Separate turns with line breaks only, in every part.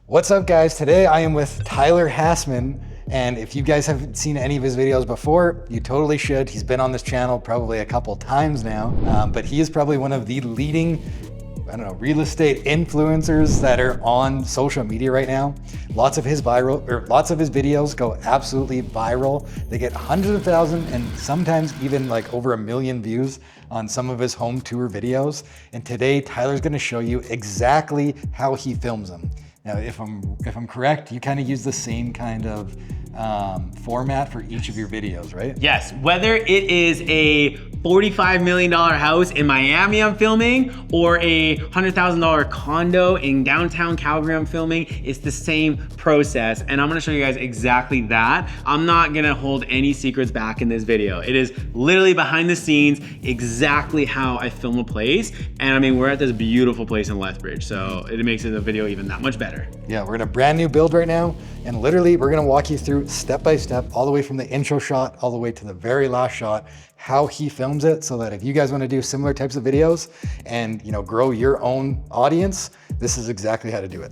What's up, guys? Today I am with Tyler Hassman, and if you guys haven't seen any of his videos before, you totally should. He's been on this channel probably a couple times now, but he is probably one of the leading, real estate influencers that are on social media right now. Lots of his videos go absolutely viral. They get hundreds of thousands and sometimes even like over 1 million views on some of his home tour videos. And today Tyler's gonna show you exactly how he films them. Now, if I'm correct, you kind of use the same kind of format for each of your videos, right?
Yes, whether it is a $45 million house in Miami I'm filming or a $100,000 condo in downtown Calgary I'm filming, it's the same process. And I'm gonna show you guys exactly that. I'm not gonna hold any secrets back in this video. It is literally behind the scenes, exactly how I film a place. And I mean, we're at this beautiful place in Lethbridge, so it makes the video even that much better.
Yeah, we're in a brand new build right now. And literally, we're gonna walk you through step by step, all the way from the intro shot, all the way to the very last shot, how he films it, so that if you guys wanna do similar types of videos and grow your own audience, this is exactly how to do it.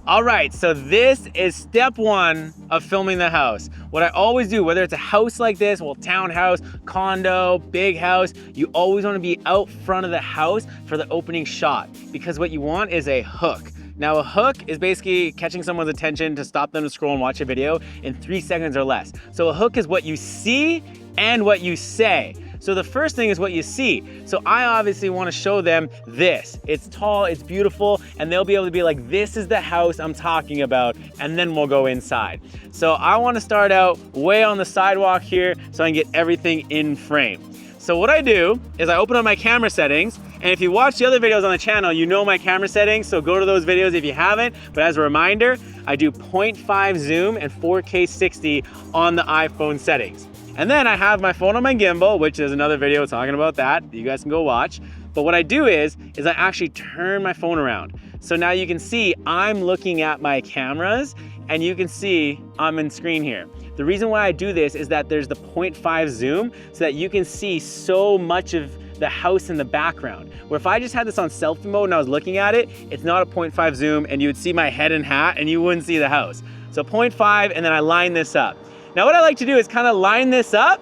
All right, so this is step one of filming the house. What I always do, whether it's a house like this, well, townhouse, condo, big house, you always wanna be out front of the house for the opening shot, because what you want is a hook. Now, a hook is basically catching someone's attention to stop them to scroll and watch a video in 3 seconds or less. So a hook is what you see and what you say. So the first thing is what you see. So I obviously want to show them this. It's tall, it's beautiful, and they'll be able to be like, this is the house I'm talking about, and then we'll go inside. So I want to start out way on the sidewalk here so I can get everything in frame. So what I do is I open up my camera settings, and if you watch the other videos on the channel, you know my camera settings, so go to those videos if you haven't. But as a reminder, I do 0.5 zoom and 4K 60 on the iPhone settings. And then I have my phone on my gimbal, which is another video talking about that. You guys can go watch. But what I do is I actually turn my phone around. So now you can see I'm looking at my cameras, and you can see I'm in screen here. The reason why I do this is that there's the 0.5 zoom so that you can see so much of the house in the background. Where if I just had this on selfie mode and I was looking at it, it's not a 0.5 zoom and you would see my head and hat and you wouldn't see the house. So 0.5, and then I line this up. Now what I like to do is kind of line this up.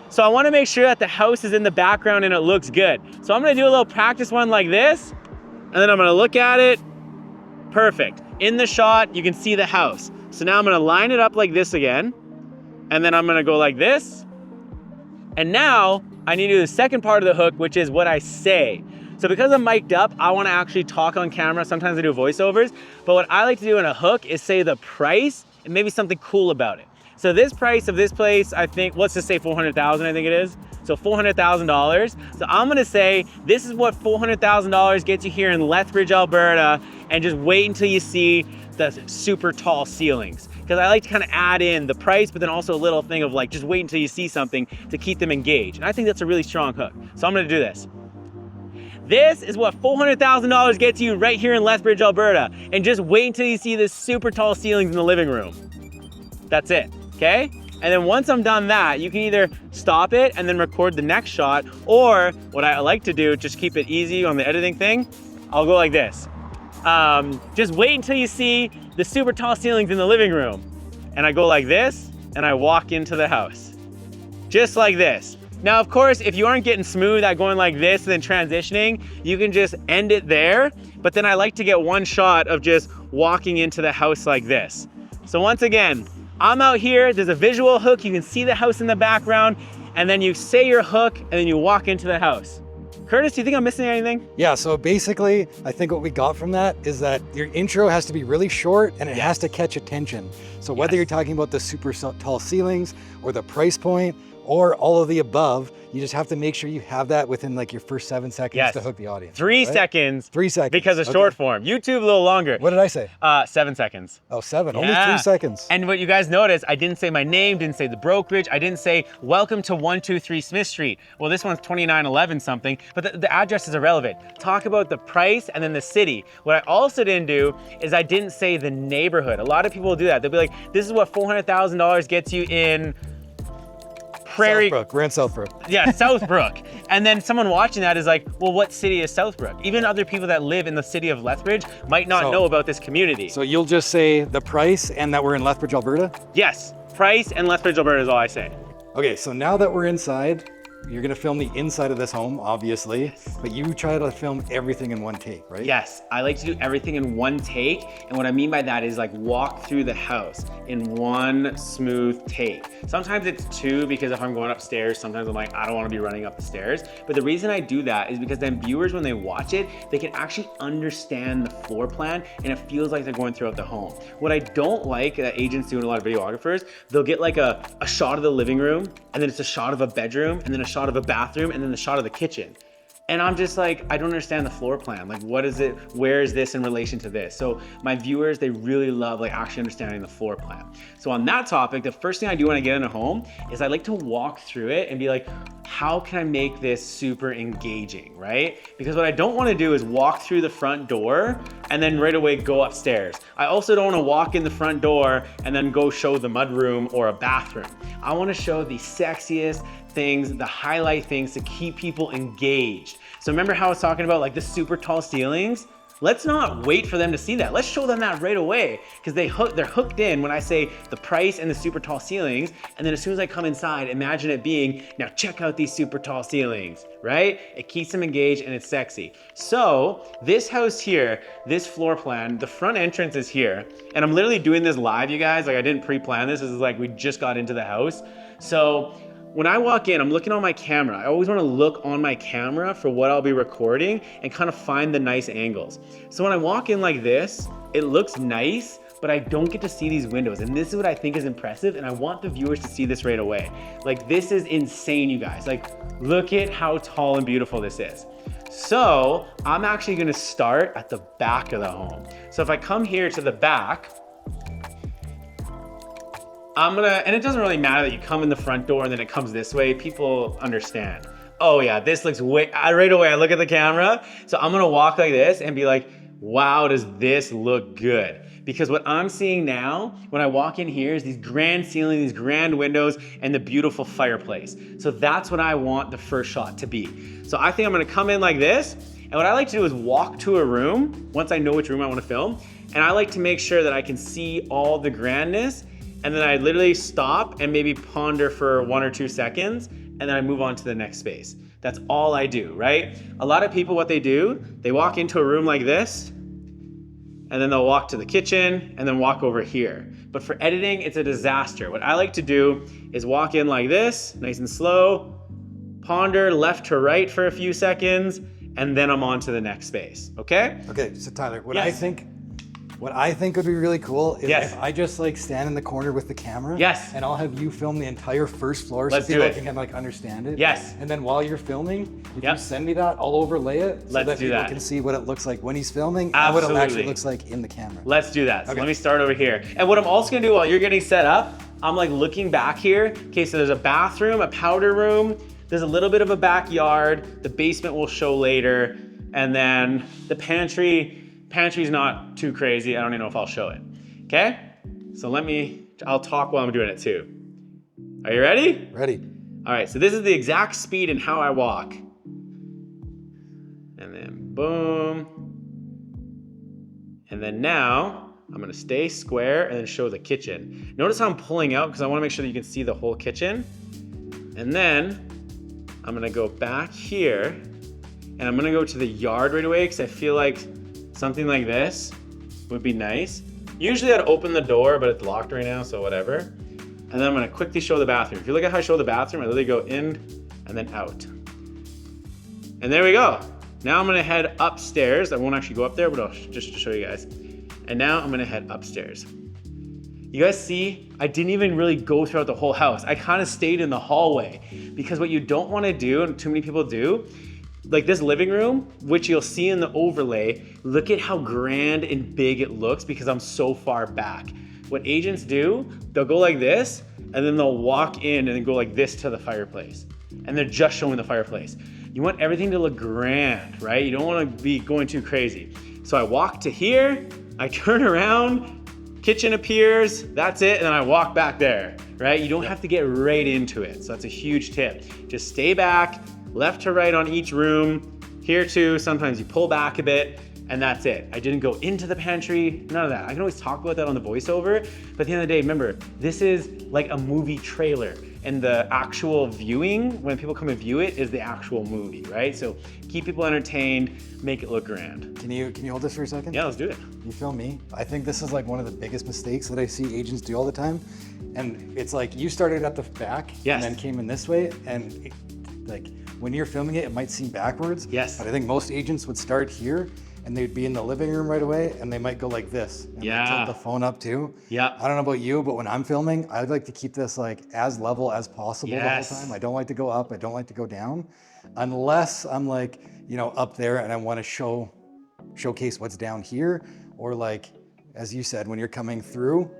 So I wanna make sure that the house is in the background and it looks good. So I'm gonna do a little practice one like this, and then I'm gonna look at it. Perfect. In the shot, you can see the house. So now I'm gonna line it up like this again, and then I'm gonna go like this. And now I need to do the second part of the hook, which is what I say. So because I'm mic'd up, I wanna actually talk on camera. Sometimes I do voiceovers, but what I like to do in a hook is say the price and maybe something cool about it. So this price of this place, I think, let's just say 400,000, I think it is. So $400,000. So I'm gonna say, this is what $400,000 gets you here in Lethbridge, Alberta, and just wait until you see the super tall ceilings. Because I like to kind of add in the price, but then also a little thing of like, just wait until you see something to keep them engaged. And I think that's a really strong hook. So I'm gonna do this. This is what $400,000 gets you right here in Lethbridge, Alberta. And just wait until you see this super tall ceilings in the living room. That's it, okay? And then once I'm done that, you can either stop it and then record the next shot, or what I like to do, just keep it easy on the editing thing, I'll go like this. Just wait until you see the super tall ceilings in the living room. And I go like this, and I walk into the house. Just like this. Now, of course, if you aren't getting smooth at going like this and then transitioning, you can just end it there. But then I like to get one shot of just walking into the house like this. So once again, I'm out here, there's a visual hook, you can see the house in the background, and then you say your hook, and then you walk into the house. Curtis, do you think I'm missing anything?
Yeah, so basically, I think what we got from that is that your intro has to be really short and it has to catch attention. So whether you're talking about the super tall ceilings or the price point or all of the above, you just have to make sure you have that within like your first 7 seconds to hook the audience.
3 seconds.
3 seconds.
Because of short form. YouTube a little longer.
What did I say?
7 seconds.
Oh, 7, only 3 seconds.
And what you guys notice, I didn't say my name, didn't say the brokerage, I didn't say, welcome to 123 Smith Street. Well, this one's 2911 something, but the address is irrelevant. Talk about the price and then the city. What I also didn't do is I didn't say the neighborhood. A lot of people will do that. They'll be like, this is what $400,000 gets you in Prairie.
Southbrook. We're in Southbrook.
Yeah, Southbrook. And then someone watching that is like, well, what city is Southbrook? Even other people that live in the city of Lethbridge might not know about this community.
So you'll just say the price and that we're in Lethbridge, Alberta?
Yes, price and Lethbridge, Alberta is all I say.
Okay, so now that we're inside, you're gonna film the inside of this home, obviously, but you try to film everything in one take, right?
Yes, I like to do everything in one take. And what I mean by that is like walk through the house in one smooth take. Sometimes it's two, because if I'm going upstairs, sometimes I'm like, I don't wanna be running up the stairs. But the reason I do that is because then viewers, when they watch it, they can actually understand the floor plan and it feels like they're going throughout the home. What I don't like that agents do and a lot of videographers, they'll get like a shot of the living room, and then it's a shot of a bedroom, and then a shot of a bathroom, and then the shot of the kitchen. And I'm just like, I don't understand the floor plan. Like, what is it? Where is this in relation to this? So my viewers, they really love like actually understanding the floor plan. So on that topic, the first thing I do when I get in a home is I like to walk through it and be like, how can I make this super engaging, right? Because what I don't want to do is walk through the front door and then right away go upstairs. I also don't want to walk in the front door and then go show the mudroom or a bathroom. I want to show the sexiest things, the highlight things to keep people engaged. So remember how I was talking about like the super tall ceilings? Let's not wait for them to see that. Let's show them that right away, because they're hooked in when I say the price and the super tall ceilings. And then as soon as I come inside, imagine it being, now check out these super tall ceilings, right? It keeps them engaged and it's sexy. So this house here, this floor plan, the front entrance is here. And I'm literally doing this live, you guys. Like I didn't pre-plan this. This is like, we just got into the house. So when I walk in, I'm looking on my camera. I always want to look on my camera for what I'll be recording and kind of find the nice angles. So when I walk in like this, it looks nice, but I don't get to see these windows. And this is what I think is impressive. And I want the viewers to see this right away. Like this is insane, you guys. Like look at how tall and beautiful this is. So I'm actually gonna start at the back of the home. So if I come here to the back, and it doesn't really matter that you come in the front door and then it comes this way, people understand. Oh yeah, this looks right away I look at the camera. So I'm gonna walk like this and be like, wow, does this look good? Because what I'm seeing now, when I walk in here, is these grand ceilings, these grand windows, and the beautiful fireplace. So that's what I want the first shot to be. So I think I'm gonna come in like this, and what I like to do is walk to a room, once I know which room I wanna film, and I like to make sure that I can see all the grandness, and then I literally stop and maybe ponder for 1 or 2 seconds, and then I move on to the next space. That's all I do, right? A lot of people, what they do, they walk into a room like this, and then they'll walk to the kitchen, and then walk over here. But for editing, it's a disaster. What I like to do is walk in like this, nice and slow, ponder left to right for a few seconds, and then I'm on to the next space, okay?
Okay, so Tyler, what
Yes.
I think would be really cool is
Yes.
if I just like stand in the corner with the camera.
Yes.
And I'll have you film the entire first floor
Let's
so
do
people
it.
can like understand it.
Yes.
And then while you're filming, if
Yep.
you send me that, I'll overlay it so
Let's
that
do
people
that.
can see what it looks like when he's filming and what it actually
Absolutely.
looks like in the camera.
Let's do that. So
Okay.
let me start over here. And what I'm also gonna do while you're getting set up, I'm like looking back here. Okay, so there's a bathroom, a powder room, there's a little bit of a backyard, the basement we'll show later, and then the pantry's not too crazy. I don't even know if I'll show it. Okay? So I'll talk while I'm doing it too. Are you ready?
Ready.
All right, so this is the exact speed and how I walk. And then boom. And then now, I'm gonna stay square and then show the kitchen. Notice how I'm pulling out because I wanna make sure that you can see the whole kitchen. And then I'm gonna go back here and I'm gonna go to the yard right away because I feel like something like this would be nice. Usually I'd open the door, but it's locked right now, so whatever. And then I'm gonna quickly show the bathroom. If you look at how I show the bathroom, I literally go in and then out. And there we go. Now I'm gonna head upstairs. I won't actually go up there, but I'll just to show you guys. And now I'm gonna head upstairs. You guys see, I didn't even really go throughout the whole house. I kind of stayed in the hallway because what you don't wanna do, and too many people do, like this living room, which you'll see in the overlay, look at how grand and big it looks because I'm so far back. What agents do, they'll go like this, and then they'll walk in and then go like this to the fireplace. And they're just showing the fireplace. You want everything to look grand, right? You don't wanna be going too crazy. So I walk to here, I turn around, kitchen appears, that's it, and then I walk back there. right? You don't have to get right into it. So that's a huge tip. Just stay back, left to right on each room. Here too, sometimes you pull back a bit, and that's it. I didn't go into the pantry, none of that. I can always talk about that on the voiceover, but at the end of the day, remember, this is like a movie trailer, and the actual viewing, when people come and view it, is the actual movie, right? So keep people entertained, make it look grand.
Can you hold this for a second?
Yeah, let's do it.
You film me? I think this is like one of the biggest mistakes that I see agents do all the time. And it's like you started at the back
Yes.
and then came in this way, and like when you're filming it, it might seem backwards.
Yes.
But I think most agents would start here and they'd be in the living room right away, and they might go like this. And
Yeah.
tilt the phone up too.
Yeah.
I don't know about you, but when I'm filming, I'd like to keep this like as level as possible
Yes.
the whole time. I don't like to go up. I don't like to go down, unless I'm like, you know, up there and I want to showcase what's down here, or like, as you said, when you're coming through.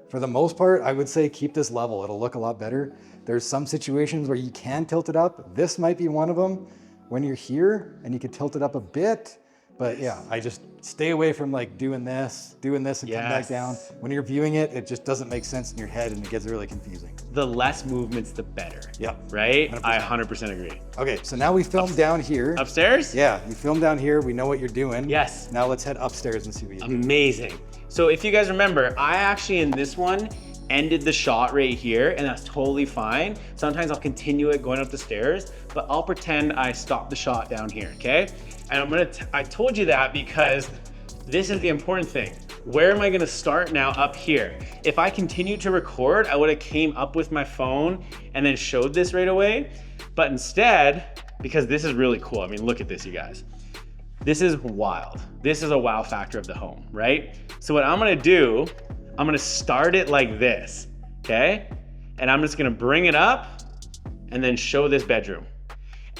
For the most part, I would say keep this level. It'll look a lot better. There's some situations where you can tilt it up. This might be one of them when you're here, and you could tilt it up a bit. But yeah, I just stay away from like doing this and come back down. When you're viewing it, it just doesn't make sense in your head and it gets really confusing.
The less movements, the better.
Yep.
Right?
100%.
I 100% agree.
Okay, so now we filmed down here.
Upstairs?
Yeah, you filmed down here. We know what you're doing.
Yes.
Now let's head upstairs and see what you do.
Amazing. So if you guys remember, I actually in this one ended the shot right here, and that's totally fine. Sometimes I'll continue it going up the stairs, but I'll pretend I stopped the shot down here, okay? And I told you that because this is the important thing. Where am I gonna start now? Up here. If I continued to record, I would have came up with my phone and then showed this right away. But instead, because this is really cool. I mean, look at this, you guys. This is wild. This is a wow factor of the home, right? So what I'm gonna do, I'm gonna start it like this, okay? And I'm just gonna bring it up and then show this bedroom.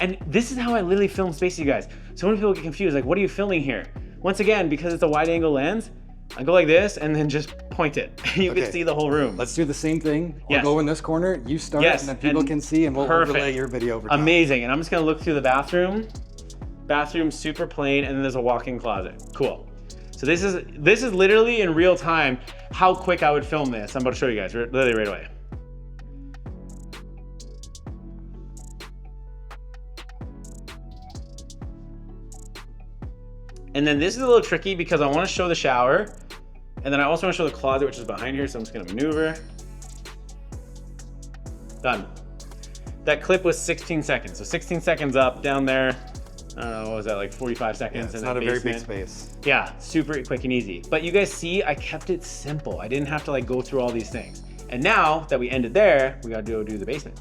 And this is how I literally film space, you guys. So many people get confused, like, what are you filming here? Once again, because it's a wide angle lens, I go like this and then just point it. You can see the whole room.
Let's do the same thing. I'll
Yes.
go in this corner, you start,
Yes,
and then people
and
can see, and we'll
perfect.
overlay your video over top.
Amazing, and I'm just gonna look through the bathroom. Bathroom super plain, and then there's a walk-in closet. Cool. So this is literally in real time how quick I would film this. I'm about to show you guys literally right away. And then this is a little tricky because I want to show the shower, and then I also want to show the closet, which is behind here, so I'm just gonna maneuver. Done. That clip was 16 seconds. So 16 seconds up, down there, I don't know, what was that, like 45 seconds
Yeah,
in
it's
the
not a very big
basement.
space.
Yeah, super quick and easy. But you guys see, I kept it simple. I didn't have to like go through all these things. And now that we ended there, we gotta do the basement.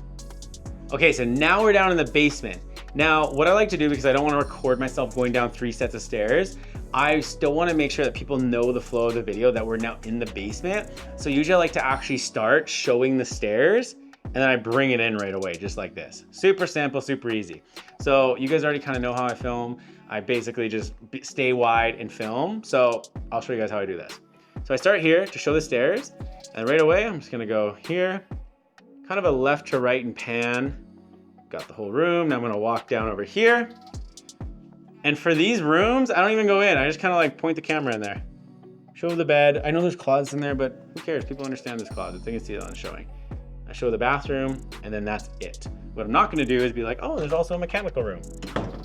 Okay, so now we're down in the basement. Now, what I like to do, because I don't wanna record myself going down 3 sets of stairs, I still wanna make sure that people know the flow of the video, that we're now in the basement. So usually I like to actually start showing the stairs, and then I bring it in right away, just like this. Super simple, super easy. So you guys already kind of know how I film. I basically just stay wide and film. So I'll show you guys how I do this. So I start here to show the stairs, and right away, I'm just gonna go here, kind of a left to right and pan. Got the whole room. Now I'm gonna walk down over here. And for these rooms, I don't even go in. I just kind of like point the camera in there. Show the bed. I know there's closets in there, but who cares? People understand this closet. They can see it on showing. I show the bathroom, and then that's it. What I'm not gonna do is be like, oh, there's also a mechanical room.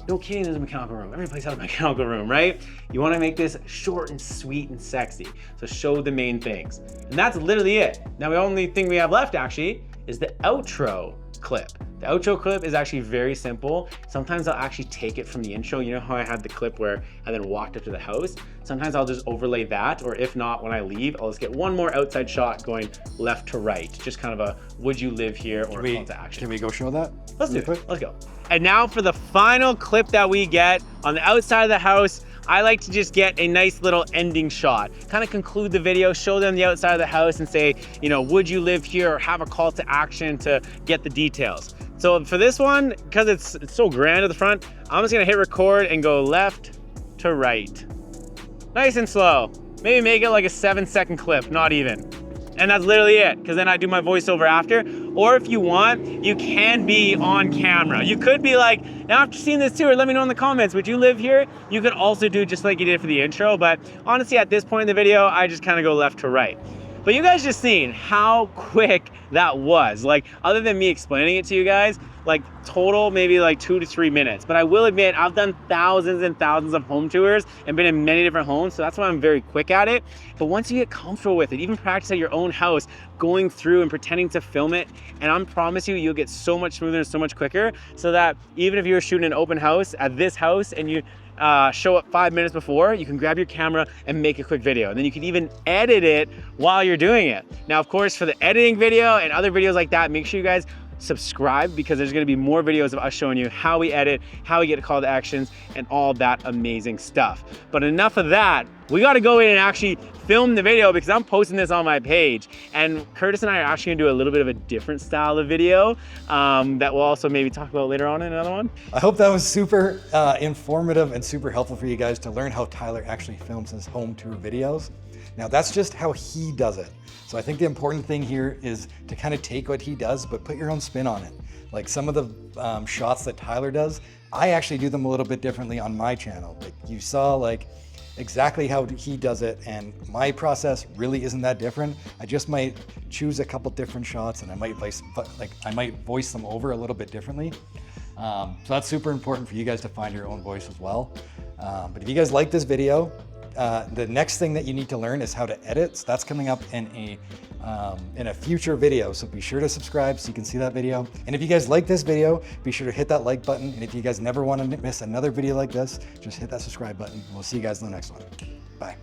No kidding, there's a mechanical room. Every place has a mechanical room, right? You wanna make this short and sweet and sexy. So show the main things. And that's literally it. Now the only thing we have left actually is the outro clip. The outro clip is actually very simple. Sometimes I'll actually take it from the intro. You know how I had the clip where I then walked up to the house? Sometimes I'll just overlay that, or if not, when I leave, I'll just get one more outside shot going left to right. Just kind of a, would you live here, or a call to action.
Can we go show that?
Let's do it, let's go. And now for the final clip that we get on the outside of the house, I like to just get a nice little ending shot. Kind of conclude the video, show them the outside of the house and say, you know, would you live here, or have a call to action to get the details. So for this one, because it's so grand at the front, I'm just gonna hit record and go left to right. Nice and slow. Maybe make it like a 7-second clip, not even. And that's literally it, because then I do my voiceover after. Or if you want, you can be on camera. You could be like, now after seeing this tour, let me know in the comments, would you live here? You could also do just like you did for the intro, but honestly, at this point in the video, I just kind of go left to right. But you guys just seen how quick that was. Like, other than me explaining it to you guys, like total maybe like 2 to 3 minutes. But I will admit, I've done thousands and thousands of home tours and been in many different homes, so that's why I'm very quick at it. But once you get comfortable with it, even practice at your own house, going through and pretending to film it, and I promise you, you'll get so much smoother and so much quicker, so that even if you're shooting an open house at this house and you show up 5 minutes before, you can grab your camera and make a quick video. And then you can even edit it while you're doing it. Now, of course, for the editing video and other videos like that, make sure you guys subscribe, because there's gonna be more videos of us showing you how we edit, how we get call to actions, and all that amazing stuff. But enough of that, we gotta go in and actually film the video, because I'm posting this on my page. And Kurtis and I are actually gonna do a little bit of a different style of video that we'll also maybe talk about later on in another one.
I hope that was super informative and super helpful for you guys to learn how Tyler actually films his home tour videos. Now, that's just how he does it. So I think the important thing here is to kind of take what he does, but put your own spin on it. Like some of the shots that Tyler does, I actually do them a little bit differently on my channel. Like you saw like exactly how he does it, and my process really isn't that different. I just might choose a couple different shots, and I might voice them over a little bit differently. So that's super important for you guys to find your own voice as well. But if you guys like this video, the next thing that you need to learn is how to edit. So that's coming up in a future video. So be sure to subscribe so you can see that video. And if you guys like this video, be sure to hit that like button. And if you guys never want to miss another video like this, just hit that subscribe button. We'll see you guys in the next one. Bye.